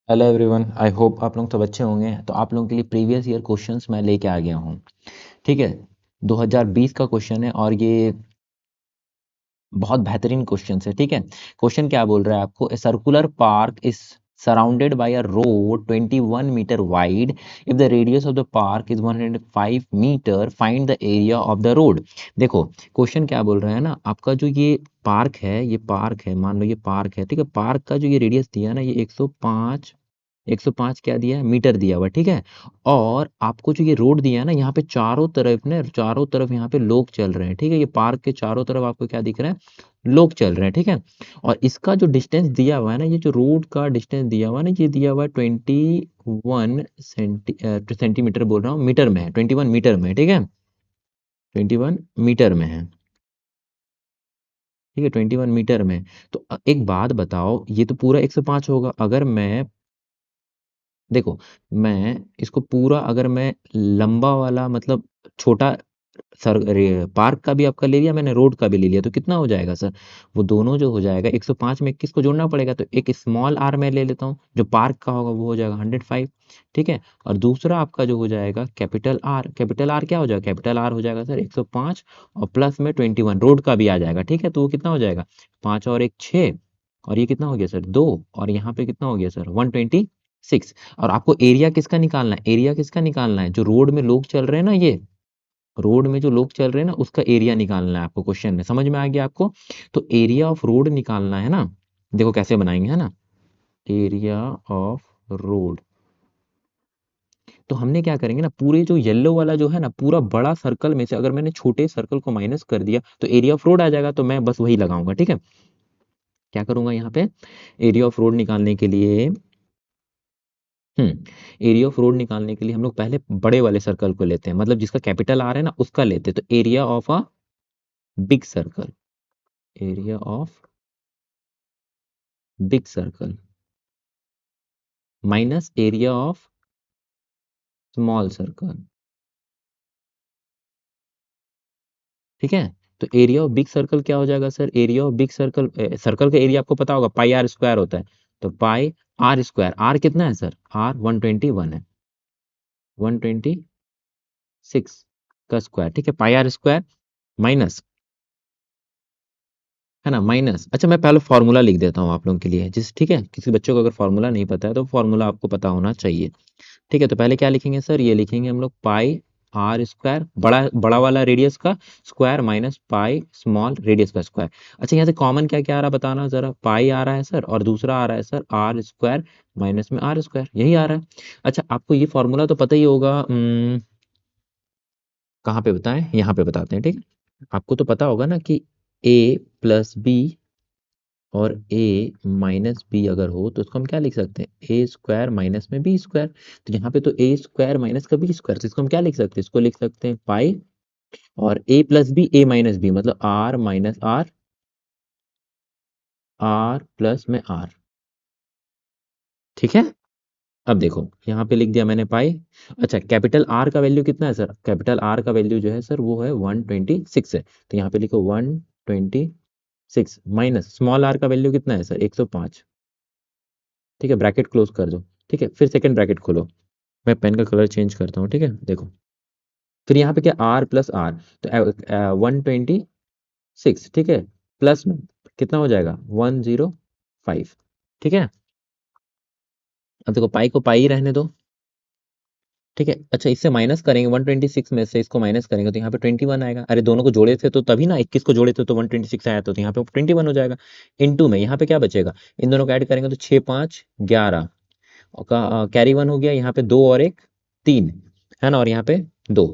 Hello everyone, I hope आप लोग सब अच्छे होंगे। तो आप लोगों के लिए प्रीवियस ईयर क्वेश्चंस मैं लेके आ गया हूँ। ठीक है, 2020 का क्वेश्चन है और ये बहुत बेहतरीन क्वेश्चन है। ठीक है, क्वेश्चन क्या बोल रहा है आपको, a circular park is surrounded by a road 21 metre wide. If the radius of the park is 105 metre, find the area of the road. देखो क्वेश्चन क्या बोल रहा है ना, आपका जो ये पार्क है, ये पार्क है, मान लो ये पार्क है। ठीक है, पार्क का जो ये रेडियस दिया है ना, ये 105 क्या दिया है, मीटर दिया हुआ है। ठीक है, और आपको जो ये रोड दिया है ना, यहाँ पे चारों तरफ ने चारों तरफ यहाँ पे लोग चल रहे हैं। ठीक है, ये पार्क के चारों तरफ आपको क्या दिख रहा है, लोग चल रहे हैं। ठीक है, और इसका जो डिस्टेंस दिया हुआ है ना, ये जो रोड का डिस्टेंस दिया हुआ है ना, ये दिया हुआ है 21 सेंटीमीटर बोल रहा हूँ, मीटर में है, 21 मीटर में है। ठीक है, 21 मीटर में है। ठीक है, 21 मीटर में। तो एक बात बताओ, ये तो पूरा 105 होगा। अगर मैं, देखो, मैं इसको पूरा, अगर मैं लंबा वाला मतलब छोटा पार्क का भी आपका ले लिया मैंने, रोड का भी ले लिया, तो कितना हो जाएगा सर, वो दोनों जो हो जाएगा 105 में 21 को जोड़ना पड़ेगा। तो एक स्मॉल आर में ले लेता हूँ, जो पार्क का होगा वो हो जाएगा 105। ठीक है, और दूसरा आपका जो हो जाएगा कैपिटल आर, कैपिटल आर क्या हो जाएगा, कैपिटल आर हो जाएगा सर 105 और प्लस में 21 रोड का भी आ जाएगा। ठीक है, तो वो कितना हो जाएगा, 5 और 1 6, और ये कितना हो गया सर 2, और यहाँ पे कितना हो गया सर 126। और आपको एरिया किसका निकालना है, एरिया किसका निकालना है, जो रोड में लोग चल रहे हैं ना, ये रोड में जो लोग चल रहे हैं ना, उसका एरिया निकालना है आपको। क्वेश्चन में समझ में आ गया आपको। तो एरिया ऑफ रोड निकालना है ना, देखो कैसे बनाएंगे, है ना, एरिया ऑफ रोड। तो हमने क्या करेंगे ना, पूरे जो येलो वाला जो है ना, पूरा बड़ा सर्कल में से अगर मैंने छोटे सर्कल को माइनस कर दिया तो एरिया ऑफ रोड आ जाएगा। तो मैं बस वही लगाऊंगा। ठीक है, क्या करूंगा यहाँ पे, एरिया ऑफ रोड निकालने के लिए, एरिया ऑफ रोड निकालने के लिए हम लोग पहले बड़े वाले सर्कल को लेते हैं, मतलब जिसका कैपिटल आर है ना, उसका लेते हैं। तो area of a big circle, area of big circle minus area of small circle. ठीक है, तो एरिया ऑफ बिग सर्कल क्या हो जाएगा sir, area of big circle, circle का एरिया आपको पता होगा, पाई आर स्क्वायर होता है। तो पाई आर स्क्वायर, आर कितना है सर, आर 121 है, 126 का स्क्वायर। ठीक है, पाई आर स्क्वायर माइनस, है ना, माइनस। अच्छा, मैं पहले फॉर्मूला लिख देता हूँ आप लोगों के लिए, जिस, ठीक है, किसी बच्चों को अगर फॉर्मूला नहीं पता है तो फॉर्मूला आपको पता होना चाहिए। ठीक है, तो पहले क्या लिखेंगे सर, ये लिखेंगे हम लोग पाई आर स्क्वायर, बड़ा बड़ा वाला रेडियस का square minus pi small radius का स्क्वायर। अच्छा, यहाँ से कॉमन क्या क्या आ रहा है बताना जरा, पाई आ रहा है सर, और दूसरा आ रहा है सर आर स्क्वायर माइनस में आर स्क्वायर, यही आ रहा है। अच्छा, आपको ये फॉर्मूला तो पता ही होगा, कहाँ पे बताएं, यहाँ पे बताते हैं। ठीक है, आपको तो पता होगा ना कि ए प्लस बी और ए माइनस बी अगर हो तो उसको हम क्या लिख सकते हैं, ए स्क्वायर माइनस में बी स्क्वायर। तो यहाँ पे तो ए स्क्वायर माइनस का बी स्क्वायर, तो इसको हम क्या लिख सकते हैं, इसको लिख सकते हैं पाई और A plus B, A minus B मतलब R minus R, R plus में आर। ठीक है, अब देखो यहाँ पे लिख दिया मैंने पाई। अच्छा, कैपिटल आर का वैल्यू कितना है सर, कैपिटल आर का वैल्यू जो है सर वो है 126 है, तो यहाँ पे लिखो 126 माइनस स्मॉल आर का वैल्यू कितना है सर 105। ठीक है, ब्रैकेट क्लोज कर दो। ठीक है, फिर सेकंड ब्रैकेट खोलो, मैं पेन का कलर चेंज करता हूँ। ठीक है, देखो, फिर यहाँ पे क्या, आर प्लस आर, तो 126। ठीक है, प्लस में कितना हो जाएगा 105। ठीक है, अब देखो पाई को पाई ही रहने दो। ठीक है, अच्छा, इससे माइनस करेंगे 126 में से, इसको माइनस करेंगे तो यहाँ पे 21 आएगा। अरे दोनों को जोड़े थे तो तभी ना, 21 को जोड़े थे तो 126 आया, तो यहाँ पे 21 हो जाएगा। इनटू में यहाँ पे क्या बचेगा, इन दोनों को ऐड करेंगे तो 6 5 11 का कैरी वन हो गया, यहाँ पे 2 और 1 3, है ना, और यहाँ पे 2।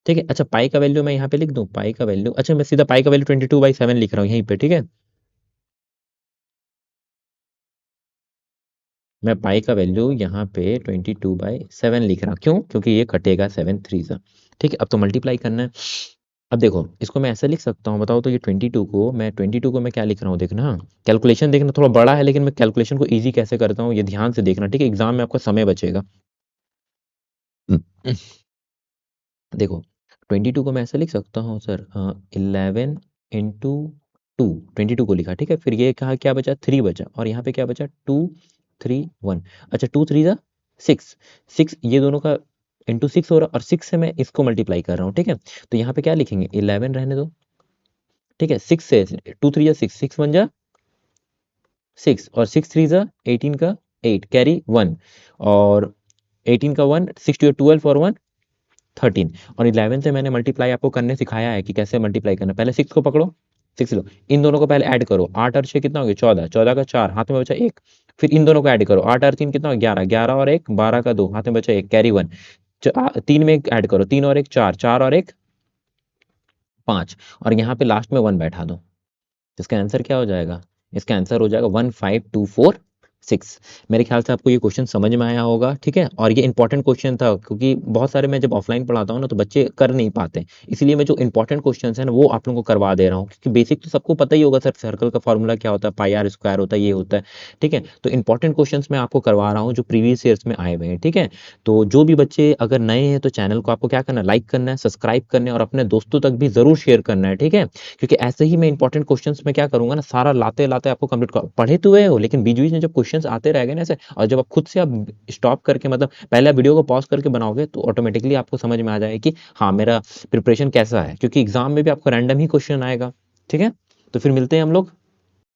ठीक है, अच्छा पाई का वैल्यू मैं यहाँ पे लिख दूं, पाई का वैल्यू, अच्छा मैं सीधा पाई का वैल्यू 22/7 लिख रहा हूँ यहीं पे। ठीक है, मैं पाई का वैल्यू यहाँ पे 22/7 लिख रहा हूँ, क्यों, क्योंकि ये कटेगा 7 3 सा। ठीक है, अब तो मल्टीप्लाई करना है। अब देखो इसको मैं ऐसे लिख सकता हूँ, बताओ तो, ये 22 को मैं क्या लिख रहा हूँ, देखना, कैलकुलेशन देखना, थोड़ा बड़ा है लेकिन मैं कैलकुलेशन को ईजी कैसे करता हूँ ये ध्यान से देखना। ठीक है, एग्जाम में आपका समय बचेगा। देखो 22 को मैं ऐसे लिख सकता हूँ सर, 11 इंटू 2, 22 को लिखा। ठीक है, फिर ये कहा क्या बचा, 3 बचा, और यहाँ पे क्या बचा 2 3 1। अच्छा 2 3 जा 6, 6 ये दोनों का इंटू 6 हो रहा और 6 से मैं इसको मल्टीप्लाई कर रहा हूँ, ठीक है। तो यहाँ पे क्या लिखेंगे 11 रहने दो, ठीक है। 6 से 2 3 जा 6, 6 1 जा 6 और 6 3 जा 18 का 8 कैरी 1 और 18 का 1 6 टू 12 और 1 13 और 11 से मैंने मल्टीप्लाई आपको करने सिखाया है कि कैसे मल्टीप्लाई करना। पहले 6 को पकड़ो, 6 लो, इन दोनों को पहले ऐड करो, 8 और 6 कितना हो गया 14, 14 का 4 हाथ में बचा 1, फिर इन दोनों को ऐड करो, 8 और 3 कितना हो गया 11, 11 और 1 12 का 2 हाथ में बचा 1 कैरी 1, 3 में ऐड करो, 3 और 1 4, 4 और 1 5 और यहाँ पे लास्ट में 1 बैठा दो। इसका आंसर क्या हो जाएगा, इसका आंसर हो जाएगा 15246। मेरे ख्याल से आपको ये क्वेश्चन समझ में आया होगा, ठीक है। और ये इंपॉर्टेंट क्वेश्चन था क्योंकि बहुत सारे मैं जब ऑफलाइन पढ़ाता हूँ ना तो बच्चे कर नहीं पाते, इसलिए मैं जो इंपॉर्टेंट क्वेश्चन है ना वो आप लोगों को करवा दे रहा हूँ, क्योंकि बेसिक तो सबको पता ही होगा सर, सर्कल का फॉर्मूला क्या होता है, पाई आर स्क्वायर होता है, ये होता है, ठीक है। तो इंपॉर्टेंट क्वेश्चन मैं आपको करवा रहा हूँ जो प्रीवियस ईयर्स में आए हुए हैं, ठीक है। तो जो भी बच्चे अगर नए हैं तो चैनल को आपको क्या करना है, लाइक करना है, सब्सक्राइब करना है और अपने दोस्तों तक भी जरूर शेयर करना है, ठीक है। क्योंकि ऐसे ही मैं इंपॉर्टेंट क्वेश्चंस में क्या करूंगा ना, सारा लाते लाते आपको कंप्लीट कर, पढ़े तो हुए हो लेकिन बीच बीच में जब क्वेश्चंस आते रहेंगे ना ऐसे, और जब आप खुद से आप स्टॉप करके मतलब पहले वीडियो को पॉज करके बनाओगे तो ऑटोमेटिकली आपको समझ में आ जाएगा कि हाँ मेरा प्रिपरेशन कैसा है, क्योंकि एग्जाम में भी आपको रैंडम ही क्वेश्चन आएगा, ठीक है। तो फिर मिलते हैं हम लोग